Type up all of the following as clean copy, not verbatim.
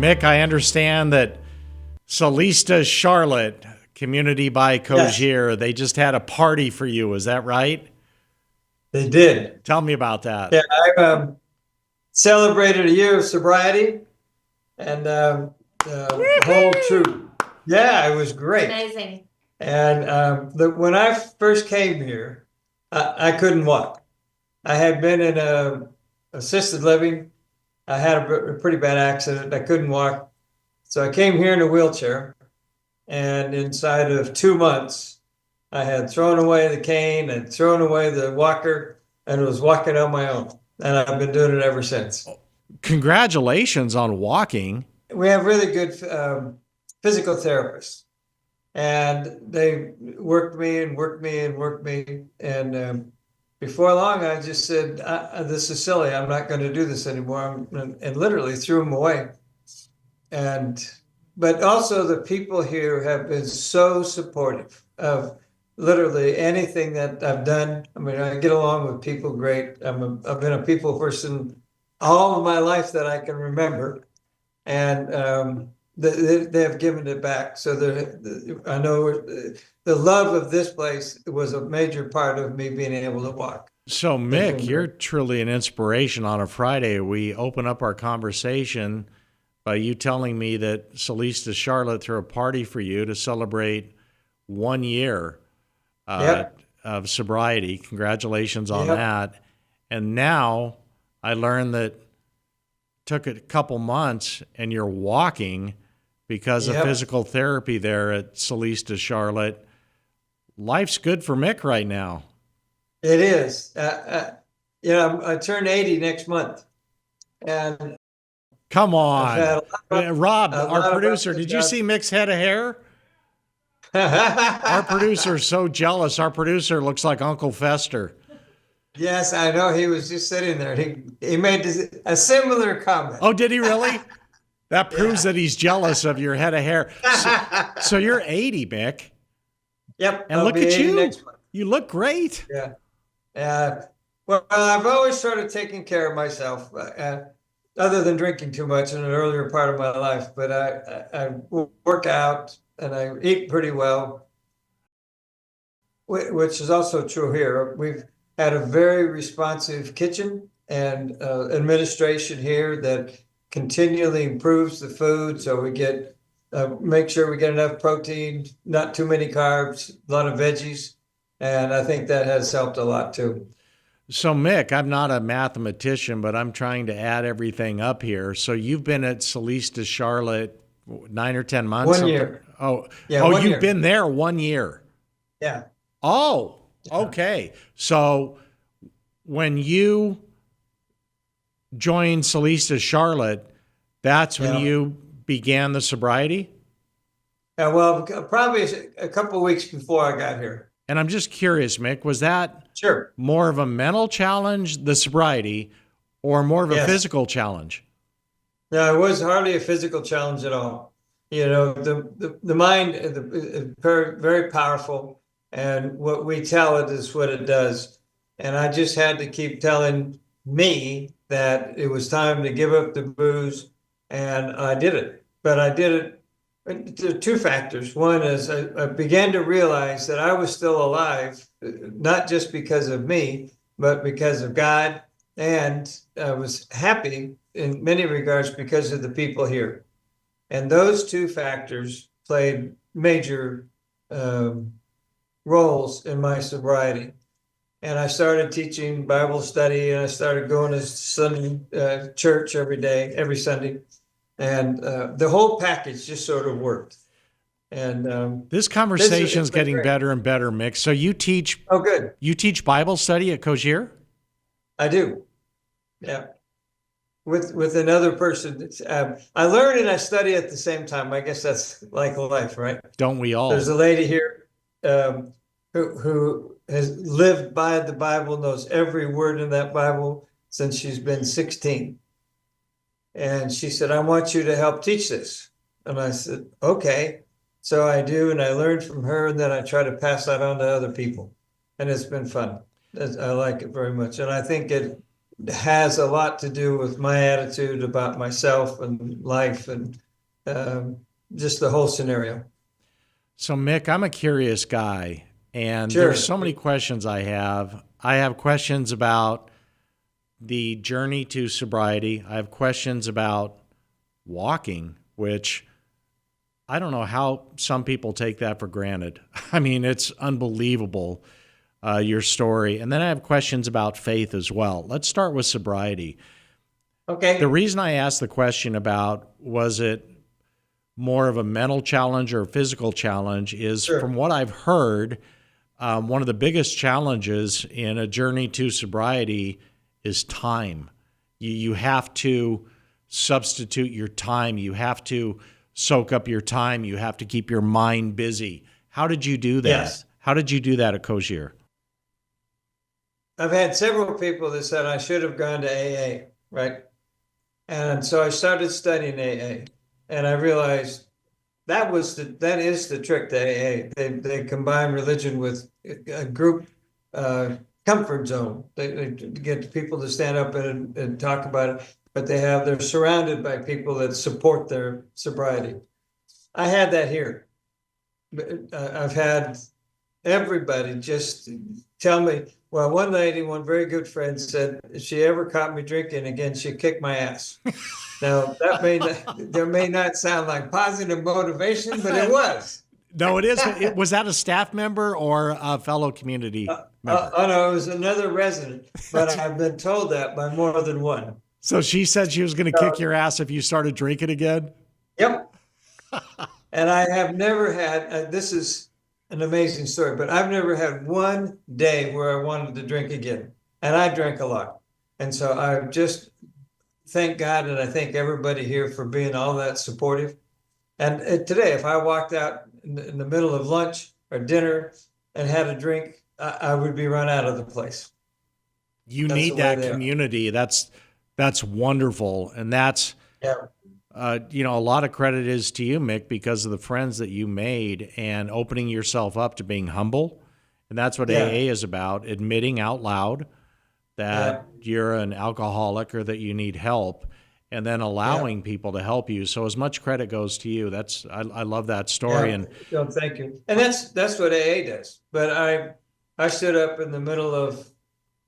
Mick, I understand that Solista Charlotte, community by Yes, Cogir, they just had a party for you. Is that right? they did. Tell me about that. Yeah, I celebrated a year of sobriety and the whole troop. Yeah, it was great. Amazing. And when I first came here, I couldn't walk. I had been in a assisted living. I had a pretty bad accident. I couldn't walk. So I came here in a wheelchair. And inside of 2 months, I had thrown away the cane and thrown away the walker and was walking on my own. And I've been doing it ever since. Congratulations on walking. We have really good physical therapists, and they worked me and worked me and worked me. And before long, I just said, "This is silly. I'm not going to do this anymore," and literally threw them away. And but also the people here have been so supportive of literally anything that I've done. I mean, I get along with people great. I've been a people person all of my life that I can remember, and they have given it back. So I know the love of this place was a major part of me being able to walk. So, They've Mick, been you're great. truly an inspiration. On a Friday, we open up our conversation by you telling me that Celeste Charlotte threw a party for you to celebrate 1 year Yep, of sobriety. Congratulations on yep, that. And now I learned that took a couple months and you're walking because of yep. physical therapy there at Celeste Charlotte. Life's good for Mick right now. It is. I turn 80 next month, and Come I've on. had Rob, a our lot of ups producer, and did you downs. see Mick's head of hair? Our producer's so jealous. Our producer looks like Uncle Fester. Yes, I know. He was just sitting there. He made a similar comment. Oh, did he really? That proves Yeah. that he's jealous of your head of hair. So you're 80, Mick. Yep, And I'll look be at 80 you. next month. You look great. Yeah. Well, I've always sort of taken care of myself, other than drinking too much in an earlier part of my life. But I work out and I eat pretty well, which is also true here. We've had a very responsive kitchen and administration here that continually improves the food. So we get make sure we get enough protein, not too many carbs, a lot of veggies, and I think that has helped a lot too. So, Mick, I'm not a mathematician, but I'm trying to add everything up here. So you've been at Celeste Charlotte 9 or 10 months? 1 year, Oh, yeah, oh, one you've year, been there 1 year. yeah, Oh, yeah, okay. So when you joined Celeste Charlotte, that's when yeah. you began the sobriety? Well, probably a couple of weeks before I got here. And I'm just curious, Mick, was that Sure. more of a mental challenge, the sobriety, or more of a Yes. physical challenge? No, it was hardly a physical challenge at all. You know, the mind is very, very powerful, and what we tell it is what it does. And I just had to keep telling me that it was time to give up the booze, and I did it. But I did it. There are two factors. One is I began to realize that I was still alive, not just because of me, but because of God. And I was happy in many regards because of the people here. And those two factors played major um, roles in my sobriety. And I started teaching Bible study, and I started going to Sunday church every day, every Sunday. And the whole package just sort of worked. And This it's conversation's been getting great. better and better, Mick. So Oh, good. you teach Bible study at Cogir? I do. Yeah. With another person. I learn and I study at the same time. I guess that's like life, right? Don't we There's all? a lady here who has lived by the Bible, knows every word in that Bible since she's been 16. And she said, I want you to help teach this. And I said, okay. So I do, and I learned from her, and then I try to pass that on to other people. And it's been fun. I like it very much. And I think has a lot to do with my attitude about myself and life and um, just the whole scenario. So, Mick, I'm a curious guy, and there's Sure. so many questions I have. I have questions about the journey to sobriety. I have questions about walking, which I don't know how some people take that for granted. I mean, it's unbelievable, your story. And then I have questions about faith as well. Let's start with sobriety. The Okay. reason I asked the question about was it more of a mental challenge or a physical challenge is from Sure. what I've heard, one of the biggest challenges in a journey to sobriety is time. You have to substitute your time. You have to soak up your time. You have to keep your mind busy. How did you do that? Yes. How did you do that at Cogir? I've had several people that said I should have gone to AA, right? And so I started studying AA, and I realized that is the trick to AA. They combine religion with a group uh, comfort zone. They get people to stand up and talk about it, but they're surrounded by people that support their sobriety. I had that here. I've had everybody just tell me. Well, one lady, one very good friend, said if she ever caught me drinking again, she'd kick my ass. Now there may not sound like positive motivation, but it was. No, it is. Was that a staff member or a fellow community member? Oh no, it was another resident, but I've been told that by more than one. So she said she was going to kick So, your ass if you started drinking again? yep. And I have never had, this is an amazing story, but I've never had one day where I wanted to drink again. And I drank a lot. And so I just thank God and I thank everybody here for being all that supportive. And today, if I walked out in the middle of lunch or dinner and had a drink, I would be run out of the place. You That's the need way that they are. community. That's wonderful, and that's Yeah. a lot of credit is to you, Mick, because of the friends that you made and opening yourself up to being humble, and that's what Yeah. AA is about: admitting out loud that Yeah. you're an alcoholic or that you need help, and then Yeah. allowing people to help you. So as much credit goes to you. I love that story, Yeah. and No, thank you. And that's what AA does. But I stood up in the middle of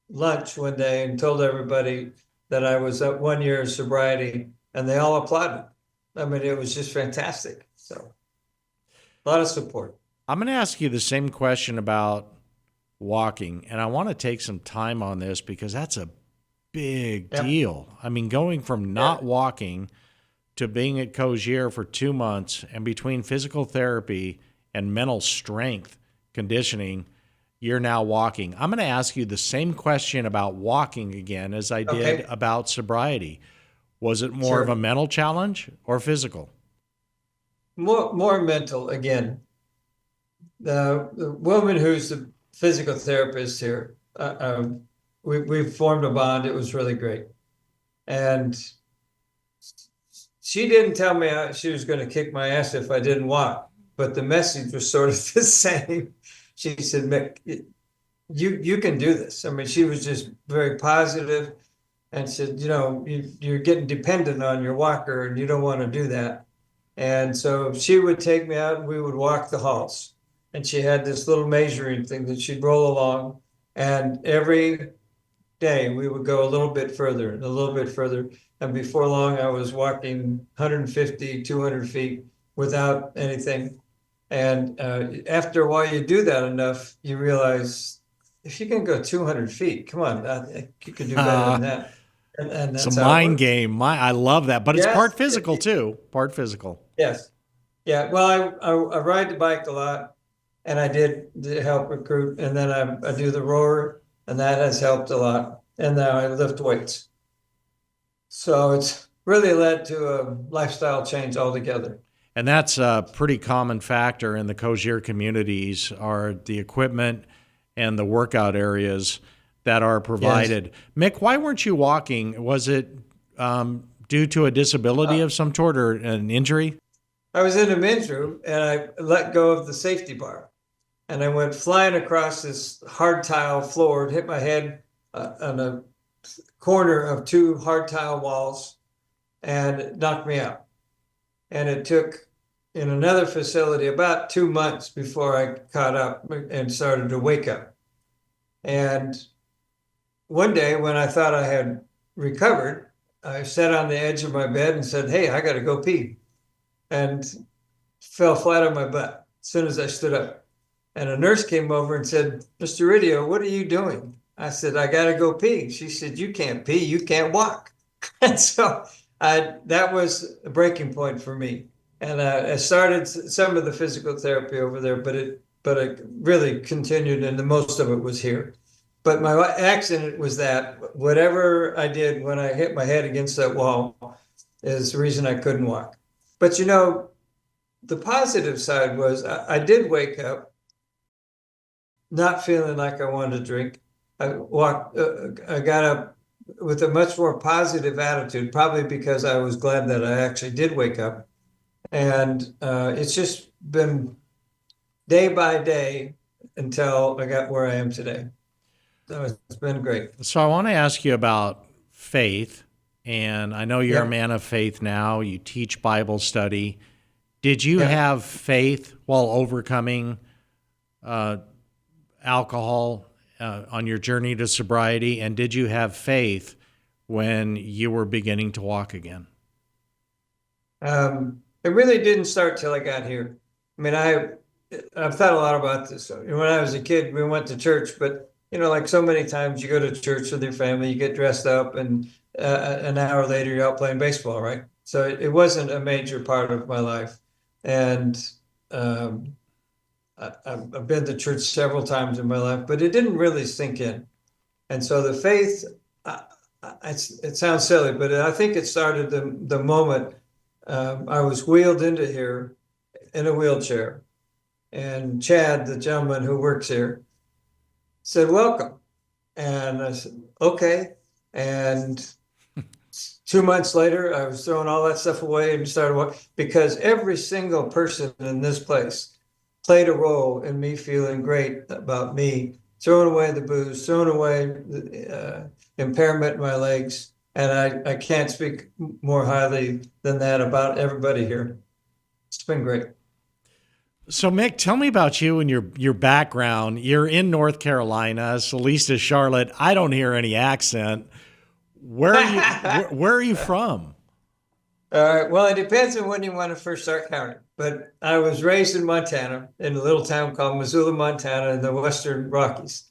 lunch one day and told everybody that I was at 1 year of sobriety, and they all applauded. I mean, it was just fantastic. So a lot of support. I'm going to ask you the same question about walking, and I want to take some time on this because that's a big Yeah. deal. I mean, going from Yeah. not walking to being at Cogir for 2 months and between physical therapy and mental strength conditioning, you're now walking. I'm going to ask you the same question about walking again as I did Okay. about sobriety. Was it more of a Sure. mental challenge or physical? More mental again. The woman who's the physical therapist here, we formed a bond. It was really great, and she didn't tell me she was going to kick my ass if I didn't walk, but the message was sort of the same. She said, Mick, you can do this. I mean, she was just very positive and said, you're getting dependent on your walker and you don't want to do that. And so she would take me out and we would walk the halls. And she had this little measuring thing that she'd roll along. And every day we would go a little bit further and a little bit further. And before long, I was walking 150, 200 feet without anything. And after a while, you do that enough, you realize if you can go 200 feet, come on, you can do better than that. And It's a that's how it mind works. game. I love that, but it's Yes, part physical too. Part physical. yes. Yeah. Well, I ride the bike a lot and I did help recruit. And then I do the rower and that has helped a lot. And now I lift weights. So it's really led to a lifestyle change altogether. And that's a pretty common factor in the Cogir communities are the equipment and the workout areas that are Yes. provided. Mick, why weren't you walking? Was it due to a disability Uh, of some sort or an injury? I was in the men's room and I let go of the safety bar and I went flying across this hard tile floor and hit my head on a corner of two hard tile walls and it knocked me out. And it took in another facility about 2 months before I caught up and started to wake up. And one day when I thought I had recovered, I sat on the edge of my bed and said, "Hey, I got to go pee," and fell flat on my butt as soon as I stood up. And a nurse came over and said, "Mr. Ridio, what are you doing?" I said, "I got to go pee." She said, "You can't pee, you can't walk." And so that was a breaking point for me. And I started some of the physical therapy over there, but it really continued, and the most of it was here. But my accident was that whatever I did when I hit my head against that wall is the reason I couldn't walk. But the positive side was I did wake up not feeling like I wanted to drink. I got up with a much more positive attitude, probably because I was glad that I actually did wake up. And it's just been day by day until I got where I am today. So it's been great. So I want to ask you about faith. And I know you're a Yeah. man of faith now. You teach Bible study. Did you Yeah. have faith while overcoming alcohol on your journey to sobriety? And did you have faith when you were beginning to walk again? It really didn't start till I got here. I mean, I've thought a lot about this. When I was a kid, we went to church, but like so many times you go to church with your family, you get dressed up, and an hour later you're out playing baseball, right? So it wasn't a major part of my life. And I've been to church several times in my life, but it didn't really sink in. And so the faith, it sounds silly, but I think it started the moment I was wheeled into here in a wheelchair. And Chad, the gentleman who works here, said, "Welcome." And I said, "Okay." And 2 months later, I was throwing all that stuff away and started walking, because every single person in this place played a role in me feeling great about me, throwing away the booze, throwing away the impairment in my legs. And I can't speak more highly than that about everybody here. It's been great. So, Mick, tell me about you and your background. You're in North Carolina, Celeste, Charlotte. I don't hear any accent. Where are you? Where are you from? All right. Well, it depends on when you want to first start counting. But I was raised in Montana, in a little town called Missoula, Montana, in the Western Rockies.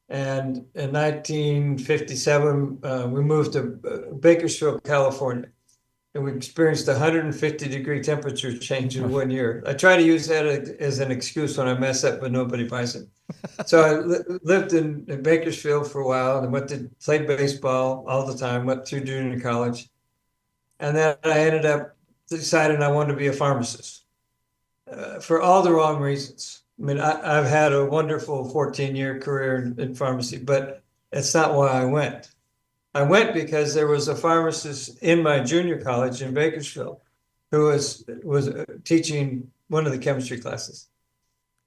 And in 1957, we moved to Bakersfield, California. And we experienced a 150-degree temperature change in 1 year. I try to use that as an excuse when I mess up, but nobody buys it. So I lived in Bakersfield for a while and played baseball all the time, went through junior college. And then I ended up deciding I wanted to be a pharmacist for all the wrong reasons. I mean, I've had a wonderful 14-year career in pharmacy, but it's not why I went. I went because there was a pharmacist in my junior college in Bakersfield who was teaching one of the chemistry classes.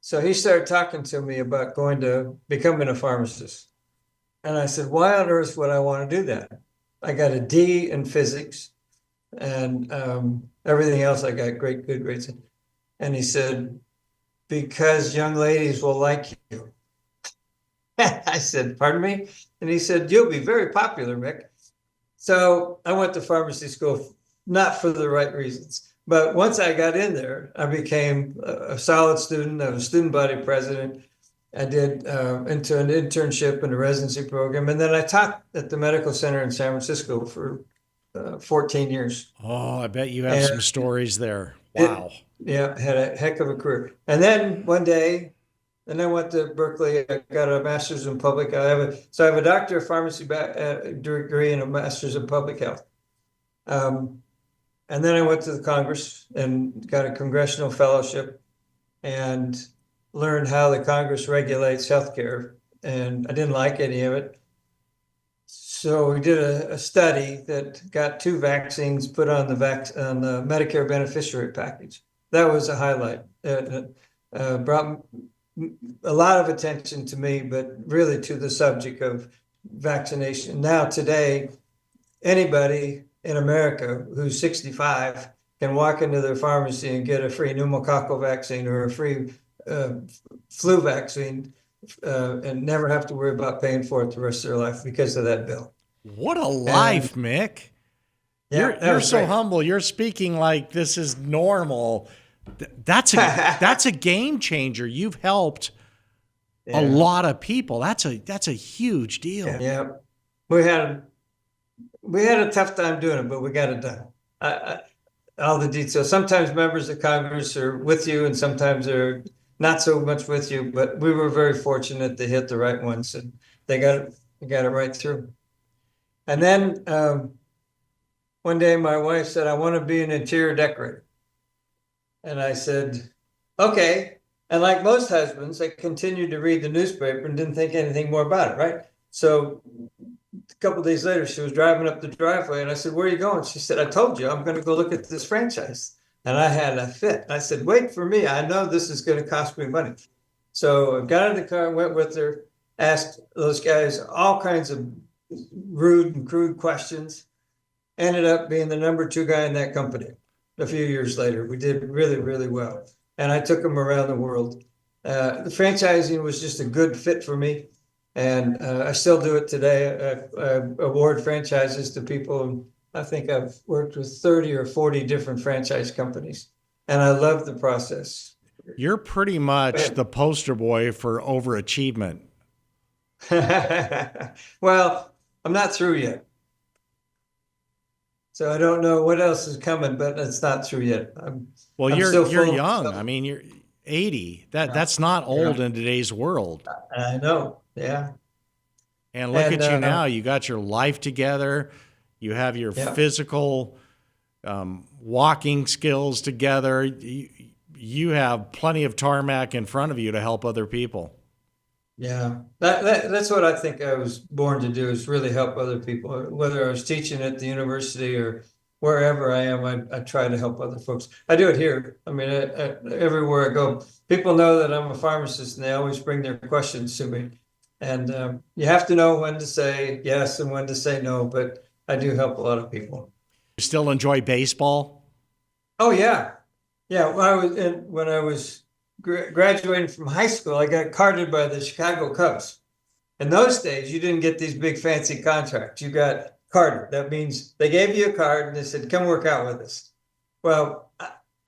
So he started talking to me about becoming a pharmacist. And I said, "Why on earth would I want to do that? I got a D in physics, and everything else I got good grades in." And he said, "Because young ladies will like you." I said, "Pardon me?" And he said, "You'll be very popular, Mick." So I went to pharmacy school, not for the right reasons. But once I got in there, I became a solid student. I was student body president. I did into an internship and a residency program. And then I taught at the medical center in San Francisco for 14 years. Oh, I bet you have some stories there. It- Wow. Yeah, had a heck of a career. And then one day, and I went to Berkeley. I got a master's in public. I have a doctor of pharmacy degree and a master's in public health. And then I went to the Congress and got a congressional fellowship and learned how the Congress regulates healthcare. And I didn't like any of it. So we did a study that got 2 vaccines put on the Medicare beneficiary package. That was a highlight. Brought a lot of attention to me, but really to the subject of vaccination. Now, today, anybody in America who's 65 can walk into their pharmacy and get a free pneumococcal vaccine or a free flu vaccine and never have to worry about paying for it the rest of their life because of that bill. What a And life, Mick. yeah, that You're was so great. humble. You're speaking like this is normal. That's a game changer. You've helped a Yeah, lot of people. That's a huge deal. yeah. We had a tough time doing it, but we got it done. All the details. Sometimes members of Congress are with you, and sometimes they're not so much with you. But we were very fortunate to hit the right ones, and they got it right through. And then one day, my wife said, "I want to be an interior decorator," and I said, "Okay." And like most husbands, I continued to read the newspaper and didn't think anything more about it, right? So a couple of days later, she was driving up the driveway, and I said, "Where are you going?" She said, "I told you, I'm going to go look at this franchise." And I had a fit. I said, "Wait for me. I know this is going to cost me money." So I got in the car, went with her, asked those guys all kinds of rude and crude questions. Ended up being the number 2 guy in that company. A few years later, we did really, really well. And I took them around the world. The franchising was just a good fit for me. And I still do it today. I award franchises to people. I think I've worked with 30 or 40 different franchise companies. And I love the process. You're pretty much the poster boy for overachievement. Well, I'm not through yet. So I don't know what else is coming, but it's not through yet. Well, I'm you're still you're full of young. stuff. I mean, you're 80. Yeah, That's not yeah, old in today's world. I know. Yeah. And look And at you now. You got your life together. You have your yeah, physical walking skills together. You have plenty of tarmac in front of you to help other people. yeah. That's what I think I was born to do, is really help other people. Whether I was teaching at the university or wherever I am, I try to help other folks. I do it here. I mean, everywhere I go, people know that I'm a pharmacist, and they always bring their questions to me. And you have to know when to say yes and when to say no, but I do help a lot of people. You still enjoy baseball? Oh yeah, yeah. When I was graduating from high school, I got carded by the Chicago Cubs. In those days, you didn't get these big fancy contracts. You got carded. That means they gave you a card and they said, "Come work out with us." Well,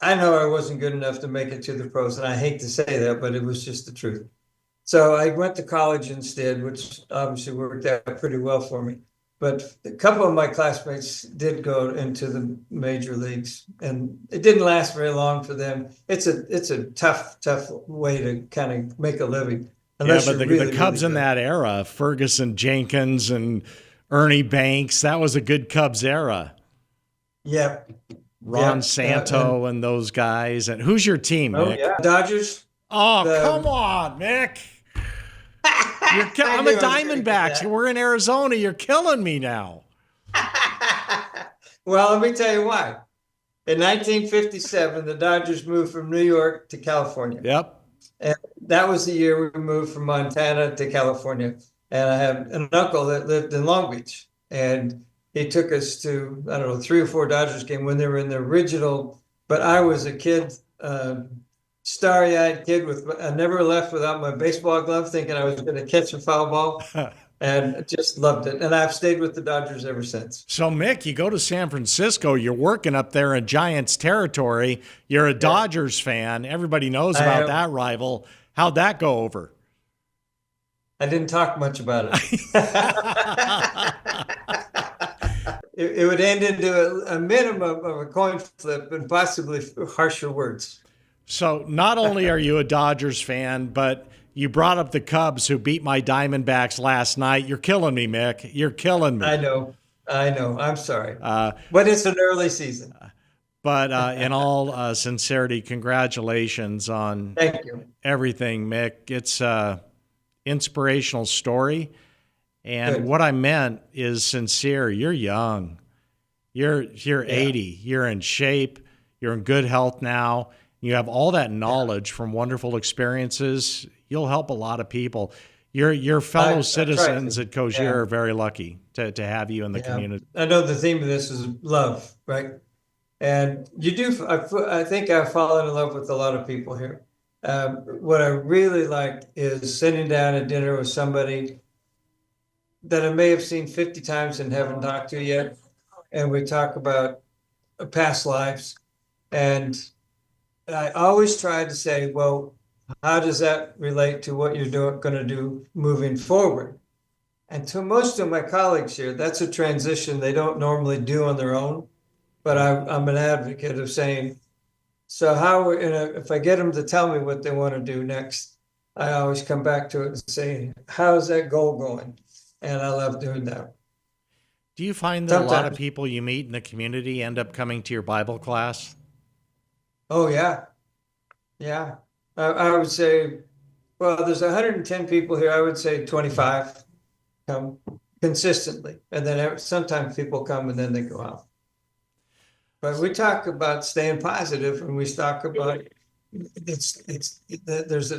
I know I wasn't good enough to make it to the pros, and I hate to say that, but it was just the truth. So I went to college instead, which obviously worked out pretty well for me. But a couple of my classmates did go into the major leagues, and it didn't last very long for them. It's a tough way to kind of make a living, Yeah, unless but you're the really, really Cubs in good. that era, Ferguson Jenkins and Ernie Banks, that was a good Cubs era. Yeah, Ron yeah, and Santo and those guys. And who's your team, oh Mick? yeah, Dodgers. Oh, come The on, Mick. I I'm a knew I was going to get Diamondbacks. that. We're in Arizona. You're killing me now. Well, let me tell you why. In 1957, the Dodgers moved from New York to California. Yep. And that was the year we moved from Montana to California. And I have an uncle that lived in Long Beach. And he took us to, I don't know, 3 or 4 Dodgers games when they were in the original. But I was a kid, starry-eyed kid with, I never left without my baseball glove, thinking I was going to catch a foul ball, and just loved it. And I've stayed with the Dodgers ever since. So, Mick, you go to San Francisco, you're working up there in Giants territory. You're a Yeah, Dodgers fan. Everybody knows I about am. that rival. How'd that go over? I didn't talk much about it. It would end into a minimum of a coin flip and possibly harsher words. So, not only are you a Dodgers fan, but you brought up the Cubs who beat my Diamondbacks last night. You're killing me, Mick. You're killing me. I know. I know. I'm sorry. But it's an early season. But in all sincerity, congratulations on Thank you. everything, Mick. It's an inspirational story. And Good. what I meant is sincere. You're young. You're Yeah. 80. You're in shape. You're in good health now. You have all that knowledge from wonderful experiences. You'll help a lot of people. Your fellow I try citizens to. at Cogir Yeah. are very lucky to have you in the Yeah. community. I know the theme of this is love, right? And you do, I think I've fallen in love with a lot of people here. What I really like is sitting down at dinner with somebody that I may have seen 50 times and haven't talked to yet. And we talk about past lives. And I always try to say, well, how does that relate to what you're going to do moving forward? And to most of my colleagues here, that's a transition they don't normally do on their own. But I'm an advocate of saying, so how, if I get them to tell me what they want to do next, I always come back to it and say, how's that goal going? And I love doing that. Do you find that a lot of Sometimes, people you meet in the community end up coming to your Bible class? oh yeah, yeah. I would say, well, there's 110 people here. I would say 25 come consistently, and then sometimes people come and then they go out. But we talk about staying positive, and we talk about there's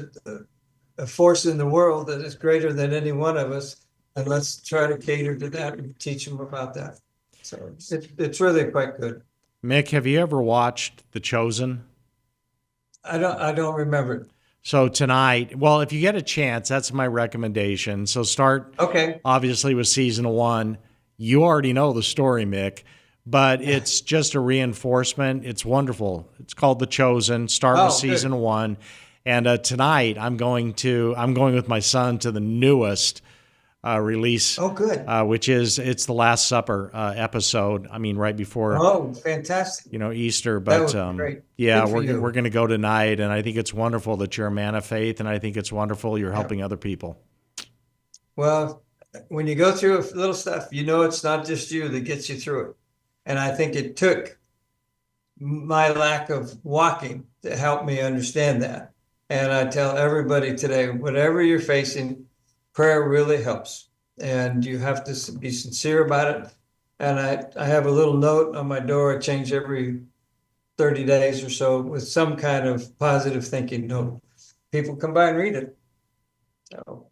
a force in the world that is greater than any one of us, and let's try to cater to that and teach them about that. So it's really quite good. Mick, have you ever watched The Chosen? I don't remember it. So tonight, well, if you get a chance, that's my recommendation. So start Okay. obviously with season 1. You already know the story, Mick, but it's just a reinforcement. It's wonderful. It's called The Chosen. Start with Oh, good. season 1. And tonight I'm going with my son to the newest release, Oh, good. which is it's the Last Supper episode. I mean, right before Oh, fantastic. Easter. That But would be great. yeah, Good for you. we're going to go tonight, and I think it's wonderful that you're a man of faith, and I think it's wonderful you're helping other people. Well, when you go through a little stuff, it's not just you that gets you through it. And I think it took my lack of walking to help me understand that. And I tell everybody today, whatever you're facing, prayer really helps. And you have to be sincere about it. And I have a little note on my door. I change every 30 days or so with some kind of positive thinking note. People come by and read it. So,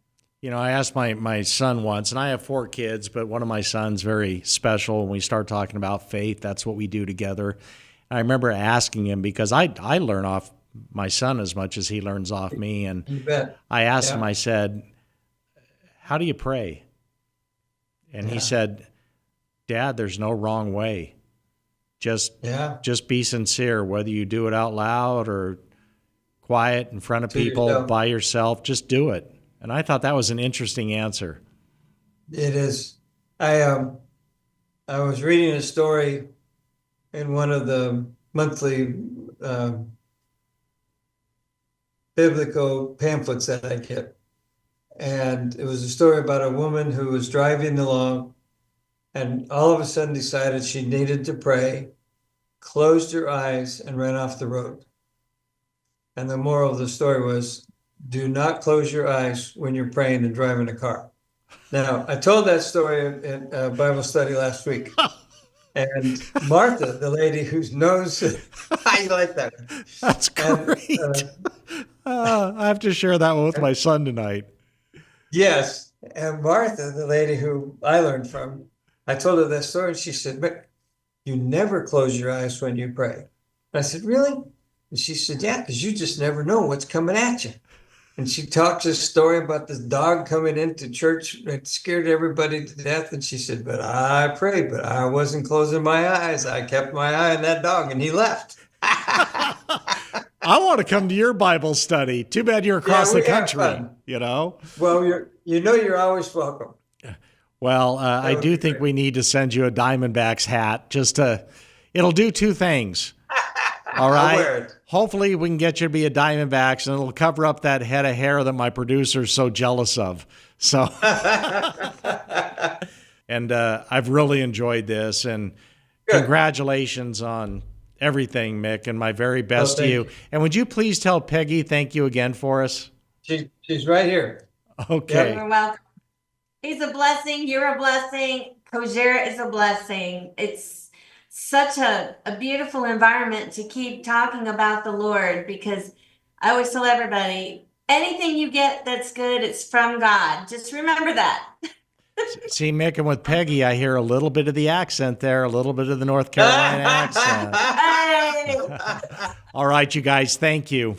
I asked my son once, and I have 4 kids, but one of my sons very special. When we start talking about faith, that's what we do together. I remember asking him, because I learn off my son as much as he learns off me. And you bet. I asked Yeah. him, I said, how do you pray? And he said, Dad, there's no wrong way. Just be sincere, whether you do it out loud or quiet in front of To people, yourself. by yourself, just do it. And I thought that was an interesting answer. It is. I was reading a story in one of the monthly biblical pamphlets that I get. And it was a story about a woman who was driving along and all of a sudden decided she needed to pray, closed her eyes, and ran off the road. And the moral of the story was, do not close your eyes when you're praying and driving a car. Now, I told that story in Bible study last week. And Martha, the lady whose nose, I like that. That's great. I have to share that one with my son tonight. Yes. And Martha, the lady who I learned from, I told her that story and she said, Mick, you never close your eyes when you pray. And I said, really? And she said, yeah, because you just never know what's coming at you. And she talked this story about this dog coming into church that scared everybody to death. And she said, but I prayed, but I wasn't closing my eyes. I kept my eye on that dog and he left. I want to come to your Bible study. Too bad you're across the country, Well, you're always welcome. Well, I do think we need to send you a Diamondbacks hat. It'll do 2 things. All right. I'll wear it. Hopefully we can get you to be a Diamondbacks, and it'll cover up that head of hair that my producer's so jealous of. So, and I've really enjoyed this, and congratulations on everything, Mick, and my very best to you. And would you please tell Peggy thank you again for us? She's right here. Okay. You're welcome. He's a blessing. You're a blessing. Cogir is a blessing. It's such a beautiful environment to keep talking about the Lord, because I always tell everybody, anything you get that's good, it's from God. Just remember that. See, Mick, and with Peggy, I hear a little bit of the accent there, a little bit of the North Carolina accent. Hey. All right, you guys, thank you.